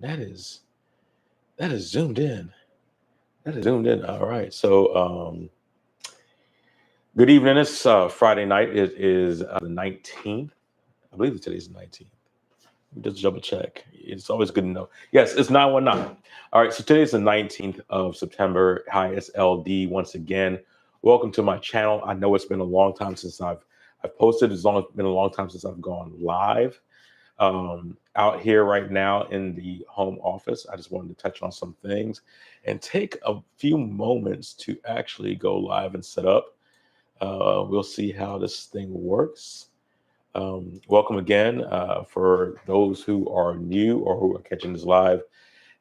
That is that is zoomed in. That is zoomed in. All right. So good evening. It's Friday night. It is the 19th. I believe today's the 19th. Just double check. It's always good to know. Yes, it's 919. All right, so today's the 19th of September. Hi, it's LD once again. Welcome to my channel. I know it's been a long time since I've posted. Been a long time since I've gone live. Out here right now in the home office, I just wanted to touch on some things and take a few moments to actually go live and set up. We'll see how this thing works. Welcome again for those who are new or who are catching this live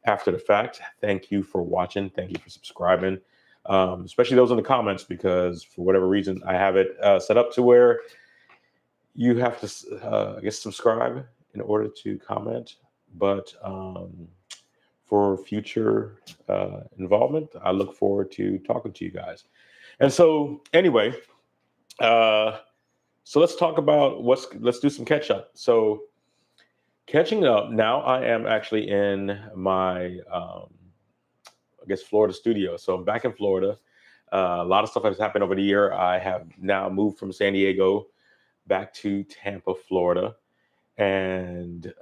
after the fact. Thank you for watching. Thank you for subscribing, especially those in the comments, because for whatever reason, I have it set up to where you have to, I guess, subscribe in order to comment. But for future involvement, I look forward to talking to you guys. And so, anyway, uh, so let's talk about let's do some catch up. So catching up now, I am actually in my I guess Florida studio. So I'm back in Florida. A lot of stuff has happened over the year. I have now moved from San Diego back to Tampa, Florida, and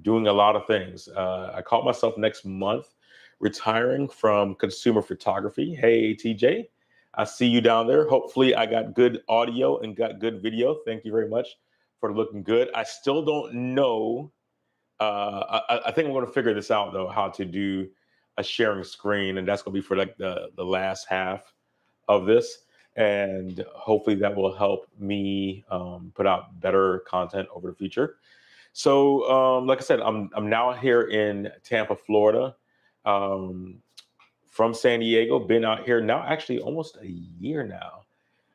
doing a lot of things. I caught myself next month retiring from consumer photography. Hey, TJ, I see you down there. Hopefully, I got good audio and got good video. Thank you very much for looking good. I still don't know. I think I'm going to figure this out though, how to do a sharing screen, and that's going to be for like the last half of this, and hopefully that will help me put out better content over the future. So, like I said, I'm now here in Tampa, Florida, um, from San Diego. Been out here now actually almost a year now,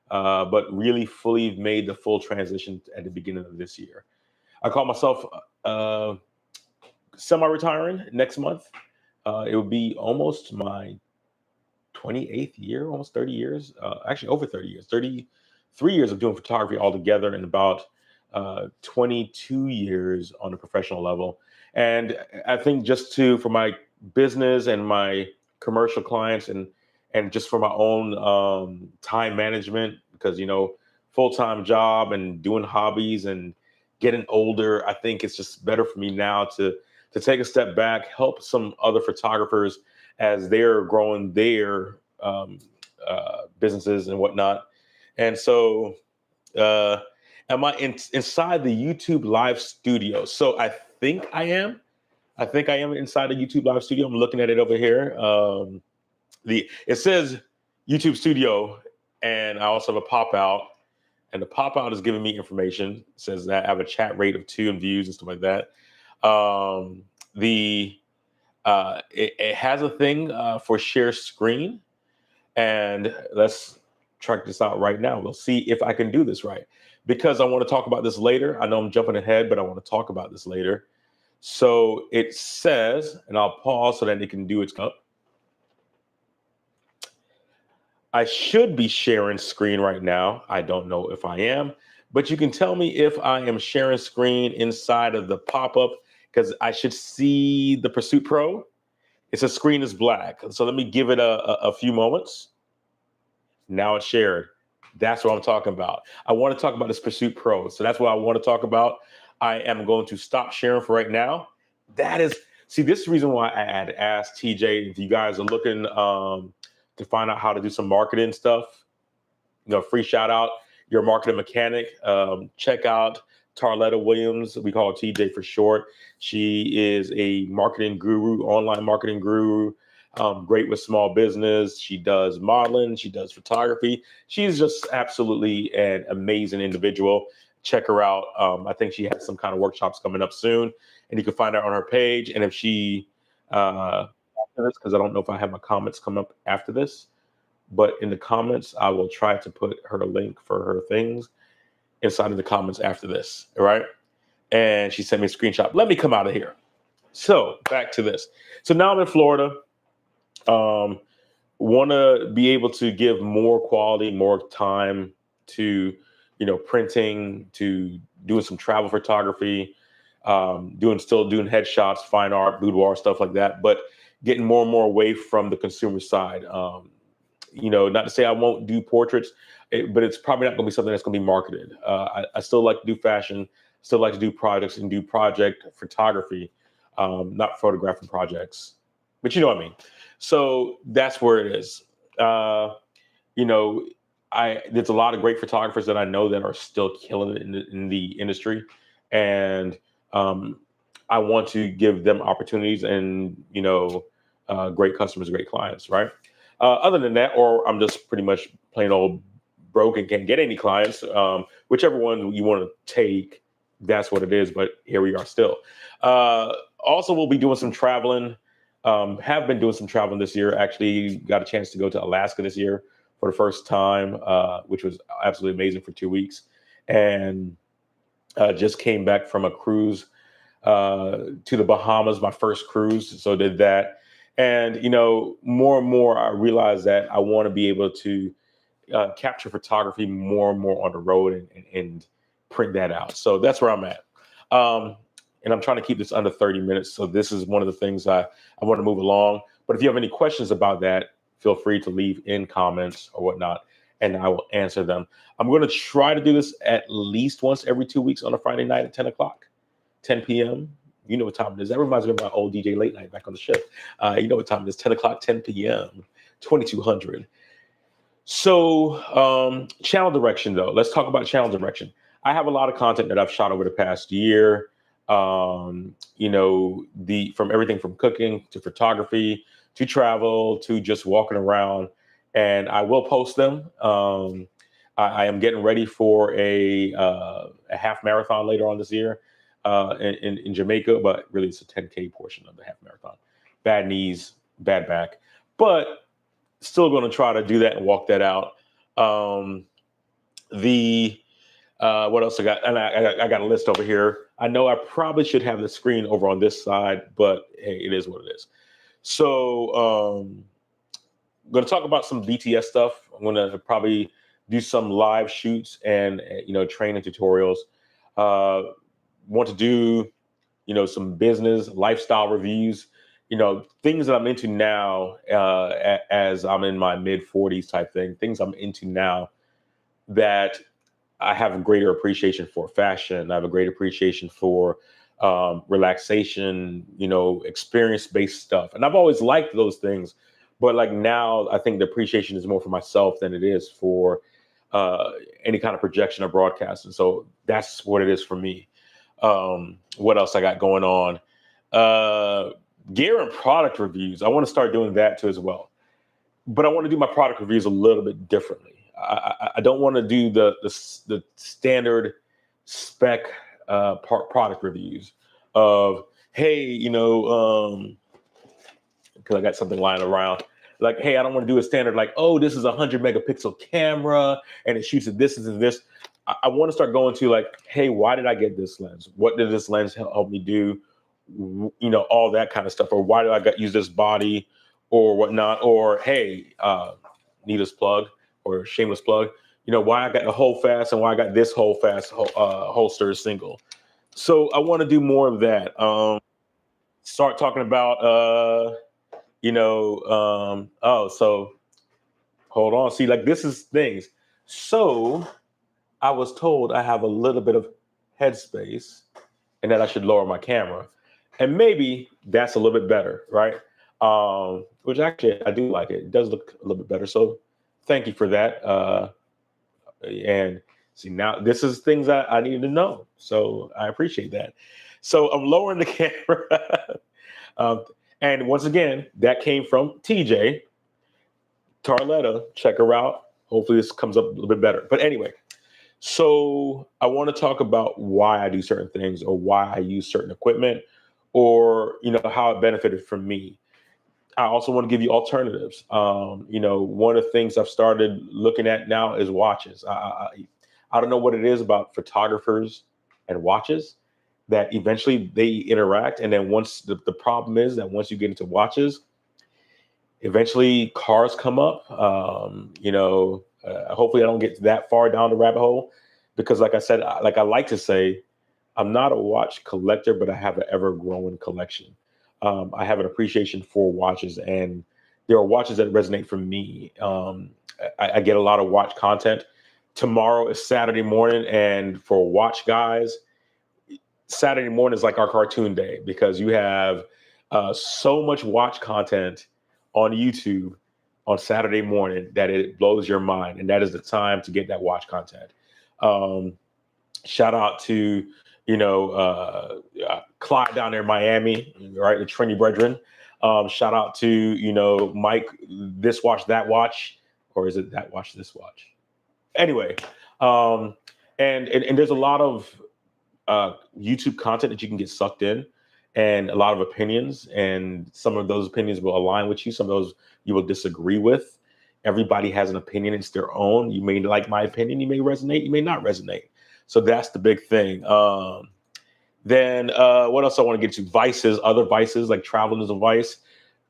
but really fully made the full transition at the beginning of this year. I call myself uh, semi-retiring next month. It will be almost my 28th year, almost 30 years, actually over 30 years, 33 years of doing photography altogether, and about 22 years on a professional level. And I think just for my business and my commercial clients, and just for my own time management, because, full-time job and doing hobbies and getting older, I think it's just better for me now to take a step back, help some other photographers as they're growing their businesses and whatnot. And so, uh, am I inside the YouTube live studio? So I think I am. I think I am inside the YouTube live studio. I'm looking at it over here. It says YouTube studio, and I also have a pop out, and the pop out is giving me information. It says that I have a chat rate of 2 and views and stuff like that. The it has a thing for share screen, and let's track this out right now. We'll see if I can do this right, because I want to talk about this later. I know I'm jumping ahead, but I want to talk about this later. So it says, and I'll pause so that it can do its up. I should be sharing screen right now. I don't know if I am, but you can tell me if I am sharing screen inside of the pop-up, because I should see the Pursuit Pro. It says screen is black. So let me give it a few moments. Now it's shared. That's what I'm talking about. I want to talk about this Pursuit Pro. So that's what I want to talk about. I am going to stop sharing for right now. This is the reason why I had asked TJ if you guys are looking to find out how to do some marketing stuff. Free shout out, your marketing mechanic. Check out Tarletta Williams. We call her TJ for short. She is a marketing guru, online marketing guru. Great with small business. She does modeling. She does photography. She's just absolutely an amazing individual. Check her out. I think she has some kind of workshops coming up soon, and you can find her on her page. And if she, after this, because I don't know if I have my comments come up after this, but in the comments, I will try to put her link for her things inside of the comments after this. All right. And she sent me a screenshot. Let me come out of here. So back to this. So now I'm in Florida. Want to be able to give more quality, more time to, printing, to doing some travel photography. still doing headshots, fine art, boudoir, stuff like that, but getting more and more away from the consumer side. Not to say I won't do portraits, but it's probably not going to be something that's going to be marketed. I still like to do fashion, still like to do projects and do project photography, not photographing projects, but you know what I mean. So that's where it is. You know, there's a lot of great photographers that I know that are still killing it in the industry, and I want to give them opportunities and great customers, great clients, right? Other than that, or I'm just pretty much plain old broke and can't get any clients. Whichever one you want to take, that's what it is. But here we are still. Also, we'll be doing some traveling. Have been doing some traveling this year. Actually, got a chance to go to Alaska this year for the first time, which was absolutely amazing for 2 weeks. And just came back from a cruise to the Bahamas, my first cruise. So did that. And, more and more, I realized that I want to be able to capture photography more and more on the road and print that out. So that's where I'm at. And I'm trying to keep this under 30 minutes. So this is one of the things I want to move along. But if you have any questions about that, feel free to leave in comments or whatnot, and I will answer them. I'm going to try to do this at least once every 2 weeks on a Friday night at 10 o'clock, 10 p.m. You know what time it is. That reminds me of my old DJ Late Night back on the ship. You know what time it is, 10 o'clock, 10 p.m., 2200. So channel direction, though. Let's talk about channel direction. I have a lot of content that I've shot over the past year. From everything from cooking to photography to travel to just walking around, and I will post them. I am getting ready for a half marathon later on this year in Jamaica, but really it's a 10K portion of the half marathon. Bad knees, bad back, but still going to try to do that and walk that out. What else I got? And I got a list over here. I know I probably should have the screen over on this side, but hey, it is what it is. So I'm going to talk about some BTS stuff. I'm going to probably do some live shoots and training tutorials. Want to do some business lifestyle reviews. Things that I'm into now as I'm in my mid 40s type thing. Things I'm into now that I have a greater appreciation for fashion. I have a great appreciation for relaxation, experience-based stuff. And I've always liked those things. But like now, I think the appreciation is more for myself than it is for any kind of projection or broadcast. And so that's what it is for me. What else I got going on? Gear and product reviews. I want to start doing that too as well. But I want to do my product reviews a little bit differently. I don't want to do the standard spec product reviews of, hey, because I got something lying around. Like, hey, I don't want to do a standard like, oh, this is a 100 megapixel camera and it shoots at this and this. I want to start going to like, hey, why did I get this lens? What did this lens help me do? All that kind of stuff. Or why do I use this body or whatnot? Or, hey, needless plug or shameless plug, why I got the hold fast and why I got this hold fast holster single. So I want to do more of that. Start talking about, so hold on. See, like this is things. So I was told I have a little bit of headspace and that I should lower my camera. And maybe that's a little bit better, right? Which actually I do like it. It does look a little bit better. So thank you for that. And see, now this is things I needed to know. So I appreciate that. So I'm lowering the camera. And once again, that came from TJ Tarletta. Check her out. Hopefully this comes up a little bit better. But anyway, so I want to talk about why I do certain things or why I use certain equipment or, how it benefited from me. I also want to give you alternatives. One of the things I've started looking at now is watches. I don't know what it is about photographers and watches that eventually they interact. And then once the problem is that once you get into watches, eventually cars come up. Hopefully I don't get that far down the rabbit hole because like I said, like I like to say, I'm not a watch collector, but I have an ever growing collection. I have an appreciation for watches, and there are watches that resonate for me. I get a lot of watch content. Tomorrow is Saturday morning, and for watch guys, Saturday morning is like our cartoon day because you have so much watch content on YouTube on Saturday morning that it blows your mind, and that is the time to get that watch content. Um, Shout out to Clyde down there in Miami, right? The Trini Brethren. Shout out to Mike, this watch, that watch, or is it that watch, this watch? Anyway, um, and there's a lot of YouTube content that you can get sucked in, and a lot of opinions, and some of those opinions will align with you. Some of those you will disagree with. Everybody has an opinion; it's their own. You may like my opinion, you may resonate, you may not resonate. So that's the big thing. Then what else I want to get to? Vices, other vices like traveling is a vice.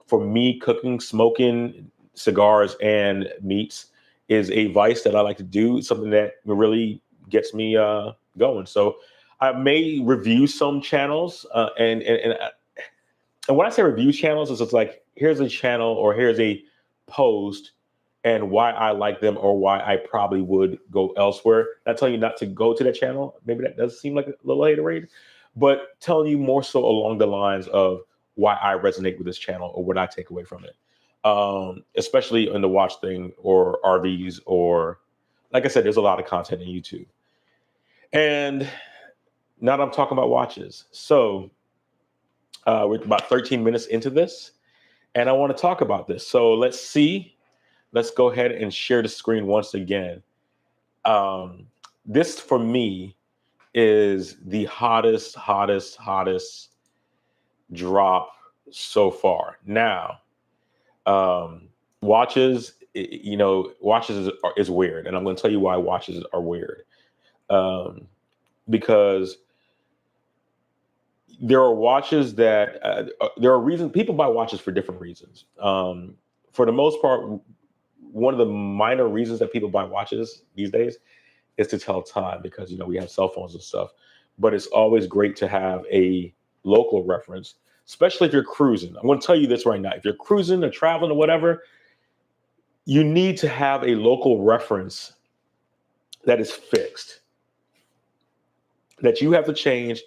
For me, cooking, smoking, cigars, and meats is a vice that I like to do. Something that really gets me going. So I may review some channels, and when I say review channels, it's like here's a channel or here's a post and why I like them or why I probably would go elsewhere. Not telling you not to go to that channel. Maybe that does seem like a little haterade, but telling you more so along the lines of why I resonate with this channel or what I take away from it. Especially in the watch thing or RVs or, like I said, there's a lot of content in YouTube. And now that I'm talking about watches. So we're about 13 minutes into this, and I want to talk about this. So let's see. Let's go ahead and share the screen once again. This for me is the hottest drop so far. Now, watches, watches is weird, and I'm going to tell you why watches are weird. Because there are watches that there are reasons people buy watches for different reasons. For the most part, one of the minor reasons that people buy watches these days is to tell time because we have cell phones and stuff. But it's always great to have a local reference, especially if you're cruising. I'm going to tell you this right now: if you're cruising or traveling or whatever, you need to have a local reference that is fixed, that you have to change.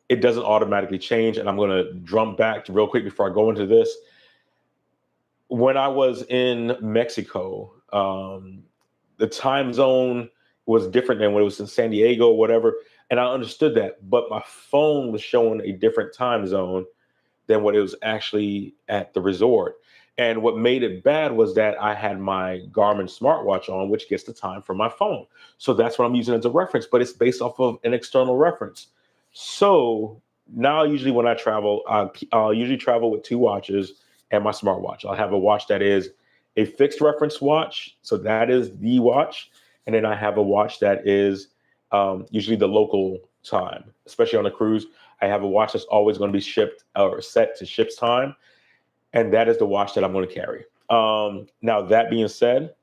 It doesn't automatically change. And I'm going to jump back to real quick before I go into this. When I was in Mexico, the time zone was different than when it was in San Diego or whatever. And I understood that, but my phone was showing a different time zone than what it was actually at the resort. And what made it bad was that I had my Garmin smartwatch on, which gets the time from my phone. So that's what I'm using as a reference, but it's based off of an external reference. So now usually when I travel, I'll usually travel with two watches and my smartwatch. I'll have a watch that is a fixed reference watch. So that is the watch. And then I have a watch that is usually the local time, especially on a cruise. I have a watch that's always going to be shipped or set to ship's time. And that is the watch that I'm going to carry. Now, that being said,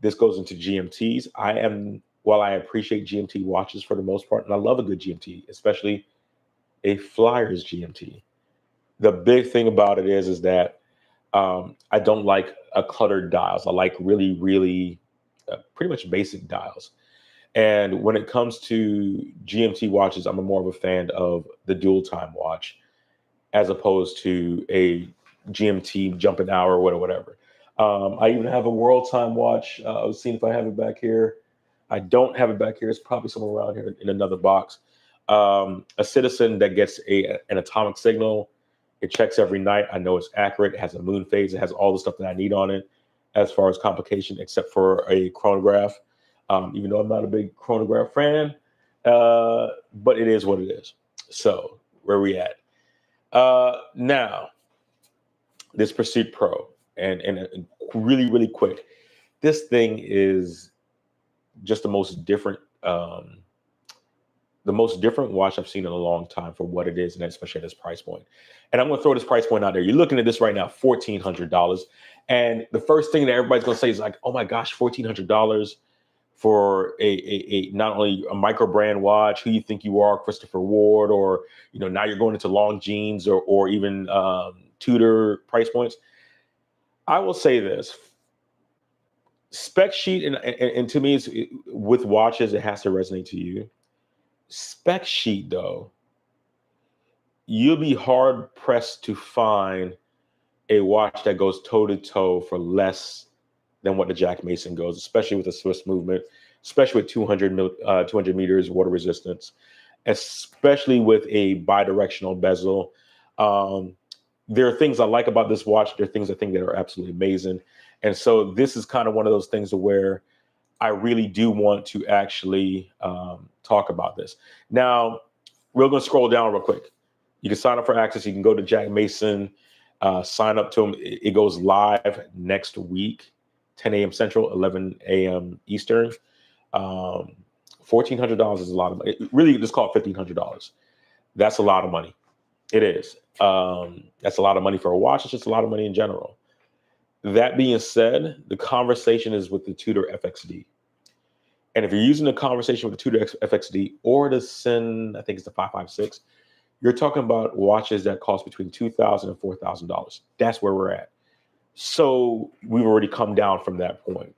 this goes into GMTs. While I appreciate GMT watches for the most part, and I love a good GMT, especially a Flyers GMT. The big thing about it is that I don't like cluttered dials. I like really, really pretty much basic dials. And when it comes to GMT watches, I'm more of a fan of the dual time watch as opposed to a GMT jumping hour or whatever. I even have a world time watch. I was seeing if I have it back here. I don't have it back here. It's probably somewhere around here in another box. A Citizen that gets an atomic signal. It checks every night. I know it's accurate. It has a moon phase. It has all the stuff that I need on it as far as complication, except for a chronograph. Even though I'm not a big chronograph fan, but it is what it is. So where we at? Now, this Pursuit Pro, and really, really quick, this thing is just the most different watch I've seen in a long time for what it is, and especially at this price point. And I'm going to throw this price point out there. You're looking at this right now, $1,400. And the first thing that everybody's going to say is like, oh my gosh, $1,400 for a not only a micro brand watch, who you think you are, Christopher Ward, or now you're going into long jeans or even Tudor price points. I will say this: spec sheet, and to me, with watches, it has to resonate to you. Spec sheet, though, you'll be hard pressed to find a watch that goes toe to toe for less than what the Jack Mason goes, especially with the Swiss movement, especially with 200 meters water resistance, especially with a bidirectional bezel. There are things I like about this watch. There are things I think that are absolutely amazing. And so this is kind of one of those things where I really do want to actually talk about this. Now, we're going to scroll down real quick. You can sign up for access. You can go to Jack Mason, sign up to him. It goes live next week, 10 a.m. Central, 11 a.m. Eastern. $1,400 is a lot of money. Really, just call it $1,500. That's a lot of money. It is. That's a lot of money for a watch. It's just a lot of money in general. That being said, the conversation is with the Tudor FXD. And if you're using the conversation with the Tudor FXD or the Sin, I think it's the 556, you're talking about watches that cost between $2,000 and $4,000. That's where we're at. So we've already come down from that point.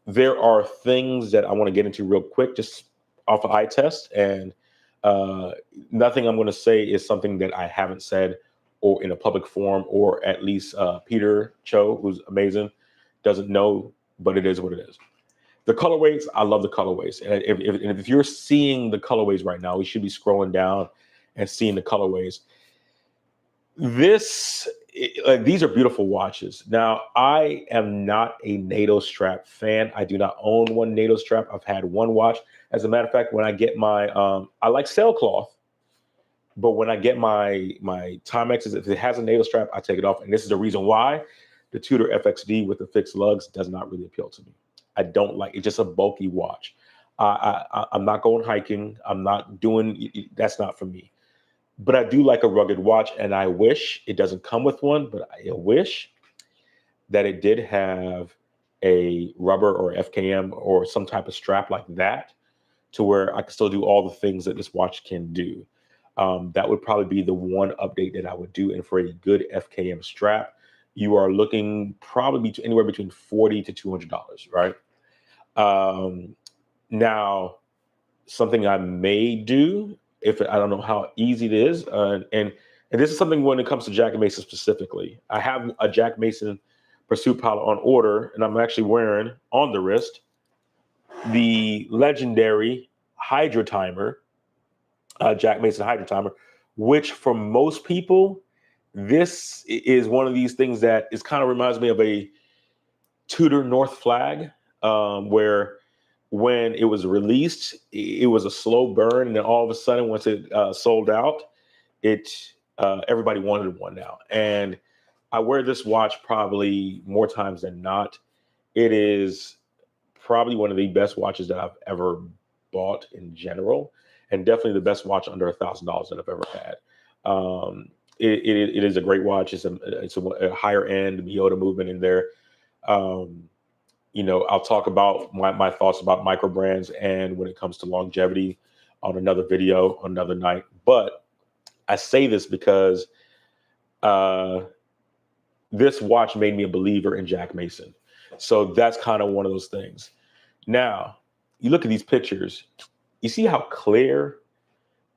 There are things that I want to get into real quick, just off of eye test. And nothing I'm going to say is something that I haven't said or in a public forum, or at least Peter Cho, who's amazing, doesn't know, but it is what it is. The colorways, I love the colorways. And if you're seeing the colorways right now, we should be scrolling down and seeing the colorways. These are beautiful watches. Now, I am not a NATO strap fan. I do not own one NATO strap. I've had one watch. As a matter of fact, when I get my, I like sailcloth, but when I get my Timexes, if it has a NATO strap, I take it off. And this is the reason why the Tudor FXD with the fixed lugs does not really appeal to me. I don't like it. It's just a bulky watch. I'm not going hiking. I'm not doing, that's not for me. But I do like a rugged watch, and I wish it doesn't come with one, but I wish that it did have a rubber or FKM or some type of strap like that, to where I can still do all the things that this watch can do. That would probably be the one update that I would do. And for a good FKM strap, you are looking probably anywhere between $40 to $200, right? Now, something I may do, if I don't know how easy it is, and this is something when it comes to Jack Mason specifically. I have a Jack Mason Pursuit Pilot on order, and I'm actually wearing on the wrist the legendary Hydra Timer, Jack Mason Hydra Timer, which for most people, this is one of these things that is kind of reminds me of a Tudor North Flag, where when it was released, it was a slow burn, and then all of a sudden, once it sold out, everybody wanted one now. And I wear this watch probably more times than not. It is probably one of the best watches that I've ever bought in general, and definitely the best watch under $1,000 that I've ever had. It is a great watch. It's a higher end Miyota movement in there. I'll talk about my thoughts about micro brands and when it comes to longevity on another video, on another night. But I say this because this watch made me a believer in Jack Mason. So that's kind of one of those things. Now, you look at these pictures, you see how clear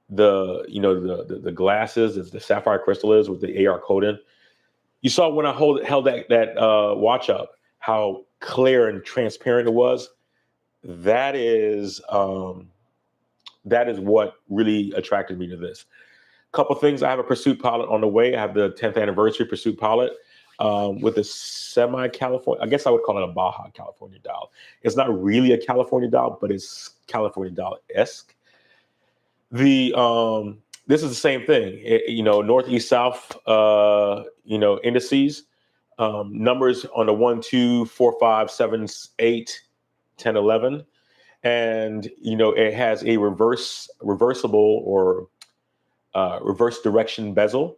the glass is, the sapphire crystal is with the AR coating. You saw when I held that watch up, how clear and transparent it was. That is what really attracted me to this. Couple things. I have a Pursuit Pilot on the way. I have the 10th anniversary Pursuit Pilot with a semi-California, I guess I would call it a Baja California dial. It's not really a California dial, but it's California dial-esque. This is the same thing. Northeast south, indices, numbers on the 1, 2, 4, 5, 7, 8, 10, 11. And, it has a reversible or reverse direction bezel.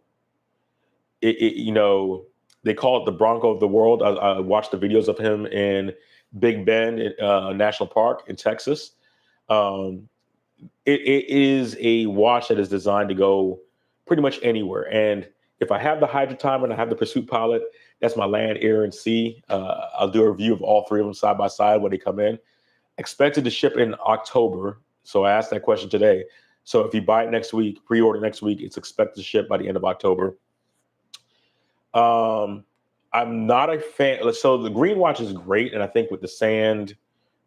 They call it the Bronco of the world. I watched the videos of him in Big Bend National Park in Texas. Um, it is a watch that is designed to go pretty much anywhere. And if I have the Hydra Timer and I have the Pursuit Pilot, that's my land, air, and sea. I'll do a review of all three of them side by side when they come in. Expected to ship in October. So I asked that question today. So if you buy it next week, pre-order next week, it's expected to ship by the end of October. I'm not a fan. So the green watch is great, and I think with the sand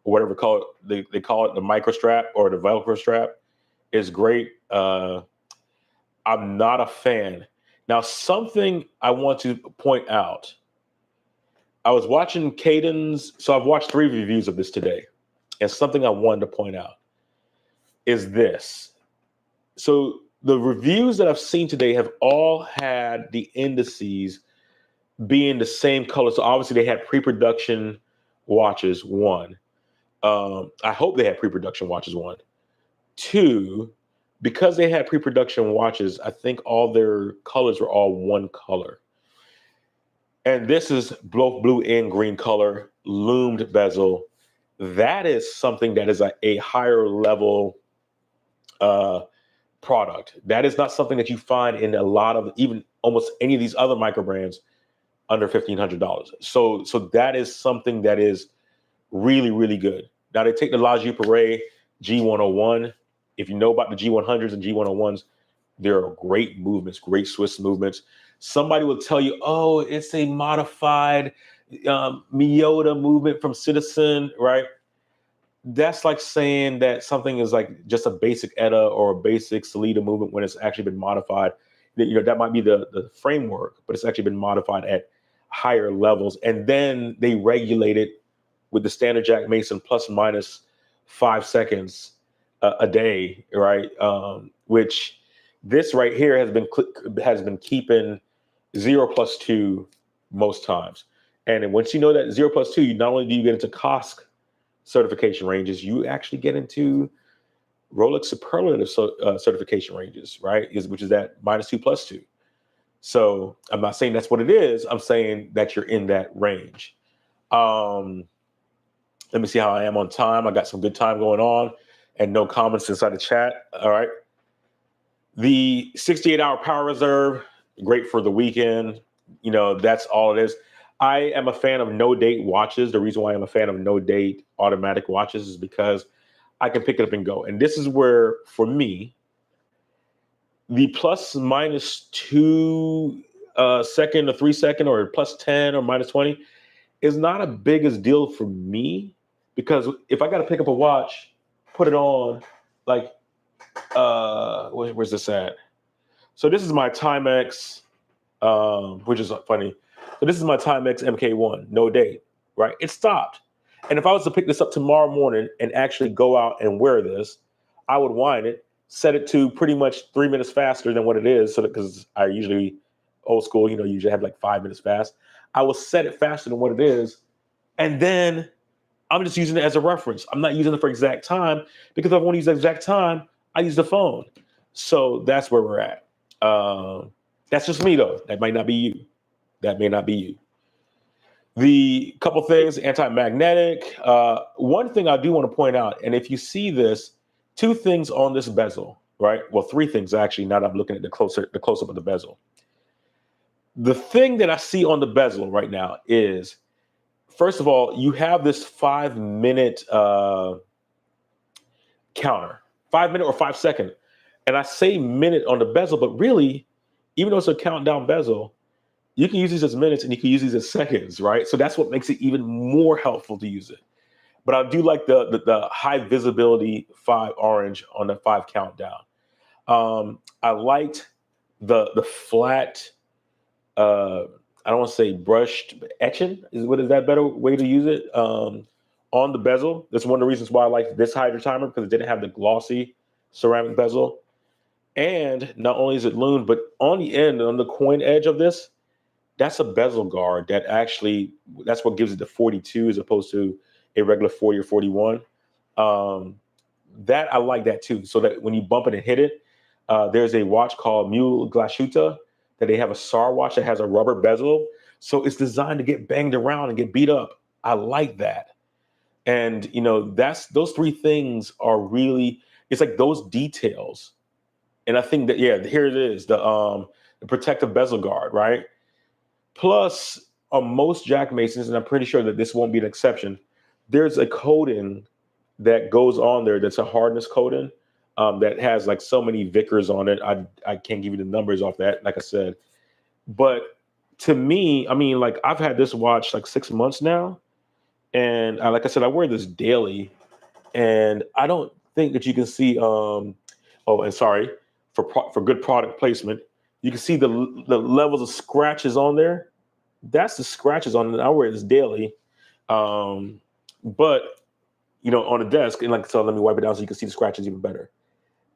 or whatever call it, they call it the micro strap or the Velcro strap is great. I'm not a fan. Now, something I want to point out. I was watching Caden's, so I've watched 3 reviews of this today, and something I wanted to point out is this. So the reviews that I've seen today have all had the indices being the same color. So obviously they had pre-production watches, 1. I hope they had pre-production watches, 1. 2, because they had pre-production watches, I think all their colors were all one color. And this is both blue and green color, loomed bezel. That is something that is a higher level product. That is not something that you find in a lot of, even almost any of these other micro brands under $1,500. So that is something that is really, really good. Now they take the La Joux G101. If you know about the G100s and G101s, there are great movements, great Swiss movements. Somebody will tell you, oh, it's a modified Miyota movement from Citizen, right? That's like saying that something is like just a basic ETA or a basic Salida movement when it's actually been modified. That might be the framework, but it's actually been modified at higher levels. And then they regulate it with the standard Jack Mason plus minus 5 seconds a day, right? Which this right here has been keeping 0+2 most times. And once you know that 0+2, you not only do you get into COSC certification ranges, you actually get into Rolex superlative certification ranges, right? Which is that -2+2. So I'm not saying that's what it is. I'm saying that you're in that range. Let me see how I am on time. I got some good time going on and no comments inside the chat. All right. The 68-hour power reserve, great for the weekend. That's all it is. I am a fan of no-date watches. The reason why I'm a fan of no-date automatic watches is because I can pick it up and go. And this is where, for me, the +-2 second or 3 second or +10 or -20 is not a biggest deal for me, because if I got to pick up a watch, put it on, like, where's this at? So this is my Timex, which is funny. So this is my Timex MK1, no date, right? It stopped. And if I was to pick this up tomorrow morning and actually go out and wear this, I would wind it, set it to pretty much 3 minutes faster than what it is. So because I usually, old school, usually have like 5 minutes fast. I will set it faster than what it is. And then I'm just using it as a reference. I'm not using it for exact time, because if I want to use the exact time, I use the phone. So that's where we're at. That's just me, though. That might not be you. That may not be you. The couple things, anti-magnetic. One thing I do want to point out, and if you see this, 2 things on this bezel, right? Well, 3 things actually, now that I'm looking at the close-up of the bezel. The thing that I see on the bezel right now is, first of all, you have this 5-minute counter, 5-minute or 5-second. And I say minute on the bezel, but really, even though it's a countdown bezel, you can use these as minutes and you can use these as seconds, right? So that's what makes it even more helpful to use it. But I do like the high visibility 5 orange on the 5 countdown. I liked the flat, I don't want to say brushed, but etching is that better way to use it? On the bezel. That's one of the reasons why I like this Hydra Timer, because it didn't have the glossy ceramic bezel. And not only is it loomed, but on the end, on the coin edge of this, that's a bezel guard that's what gives it the 42 as opposed to a regular 40 or 41. That I like that too. So that when you bump it and hit it, there's a watch called Mule Glashuta that they have, a SAR watch that has a rubber bezel. So it's designed to get banged around and get beat up. I like that. And those three things are really, it's like those details. And I think that, yeah, here it is, the protective bezel guard, right? Plus, on most Jack Masons, and I'm pretty sure that this won't be an exception, there's a coating that goes on there that's a hardness coating, that has like so many Vickers on it. I can't give you the numbers off that, like I said. But to me, I mean, like I've had this watch like 6 months now, and like I said, I wear this daily, and I don't think that you can see. Oh, and sorry for good product placement. You can see the levels of scratches on there. That's the scratches on it. I wear this daily, but on the desk, and like so, let me wipe it down so you can see the scratches even better.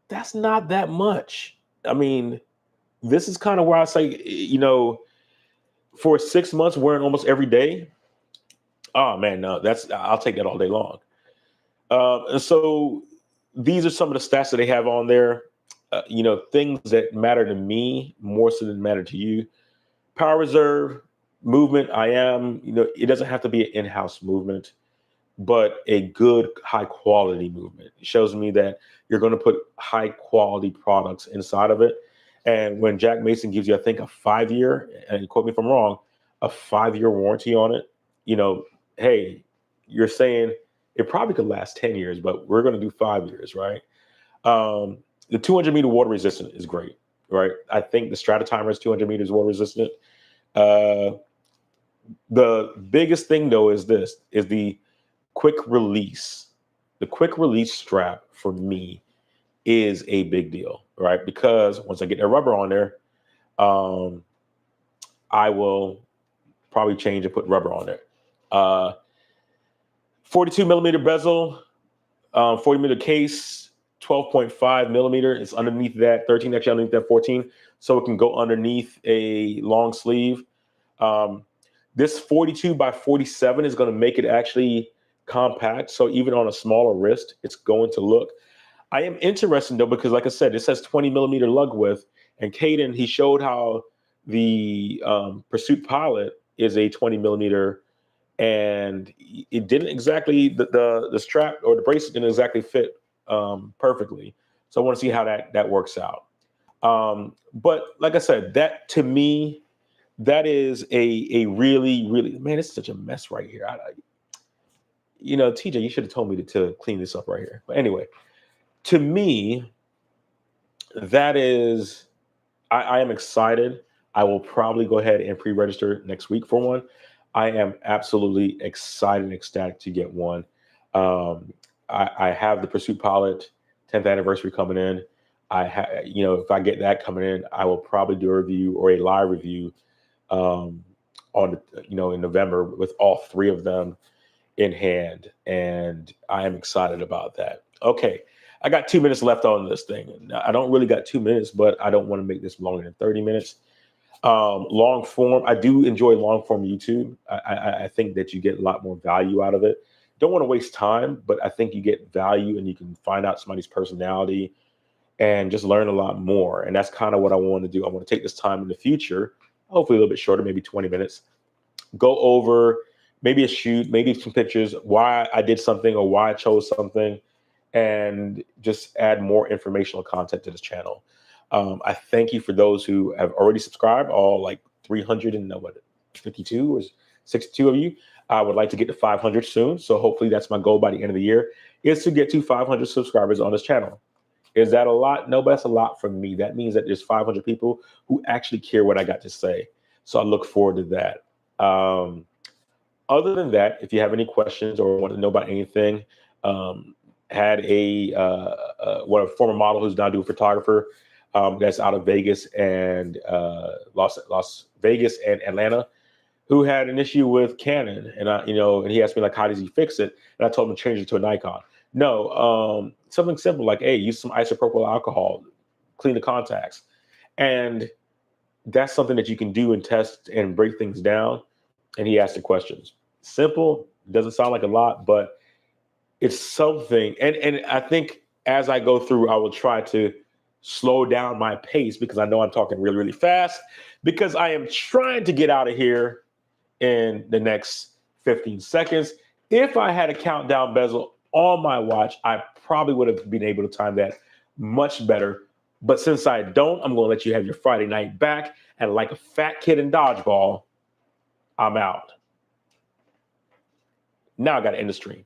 That's not that much. I mean, this is kind of where I say, for 6 months wearing almost every day. Oh man, no, I'll take that all day long. And so these are some of the stats that they have on there. Things that matter to me more so than matter to you. Power reserve, movement. It doesn't have to be an in-house movement, but a good high quality movement. It shows me that you're going to put high quality products inside of it. And when Jack Mason gives you, I think, a 5-year, and quote me if I'm wrong, a 5-year warranty on it, hey, you're saying it probably could last 10 years, but we're going to do 5 years, right? The 200-meter water resistant is great, right? I think the Stratotimer is 200 meters water resistant. The biggest thing, though, is the quick release. The quick release strap for me is a big deal, right? Because once I get that rubber on there, I will probably change and put rubber on there. 42 millimeter bezel, 40 millimeter case, 12.5 millimeter. It's underneath that, 13 actually underneath that 14. So it can go underneath a long sleeve. This 42 by 47 is going to make it actually compact. So even on a smaller wrist, it's going to look. I am interested though, because like I said, it says 20 millimeter lug width, and Caden, he showed how the Pursuit Pilot is a 20 millimeter, and it didn't exactly, the strap or the bracelet didn't exactly fit perfectly. So I want to see how that works out. But like I said, that to me, that is a really, really, man, it's such a mess right here. TJ, you should have told me to clean this up right here. But anyway, to me, that is, I am excited. I will probably go ahead and pre-register next week for one. I am absolutely excited and ecstatic to get one. I have the Pursuit Pilot 10th anniversary coming in. If I get that coming in, I will probably do a review or a live review in November with all three of them in hand, and I am excited about that. Okay, I got 2 minutes left on this thing. I don't really got 2 minutes, but I don't want to make this longer than 30 minutes. Long form, I do enjoy long form YouTube. I think that you get a lot more value out of it. Don't want to waste time, but I think you get value and you can find out somebody's personality and just learn a lot more. And that's kind of what I want to do. I want to take this time in the future, hopefully a little bit shorter, maybe 20 minutes, go over maybe a shoot, maybe some pictures, why I did something or why I chose something, and just add more informational content to this channel. I thank you for those who have already subscribed, all like 352 or 62 of you. I would like to get to 500 soon. So hopefully that's my goal by the end of the year, is to get to 500 subscribers on this channel. Is that a lot? No, but that's a lot for me. That means that there's 500 people who actually care what I got to say. So I look forward to that. Other than that, if you have any questions or want to know about anything, had a former model who's now doing photographer, that's out of Vegas and Las Vegas and Atlanta, who had an issue with Canon, and he asked me like, how does he fix it? And I told him to change it to a Nikon. No, something simple like, hey, use some isopropyl alcohol, clean the contacts, and that's something that you can do and test and break things down. And he asked the questions. Simple, doesn't sound like a lot, but it's something. And I think as I go through, I will try to slow down my pace because I know I'm talking really, really fast, because I am trying to get out of here in the next 15 seconds. If I had a countdown bezel on my watch, I probably would have been able to time that much better. But since I don't, I'm going to let you have your Friday night back. And like a fat kid in dodgeball, I'm out. Now I got to end the stream.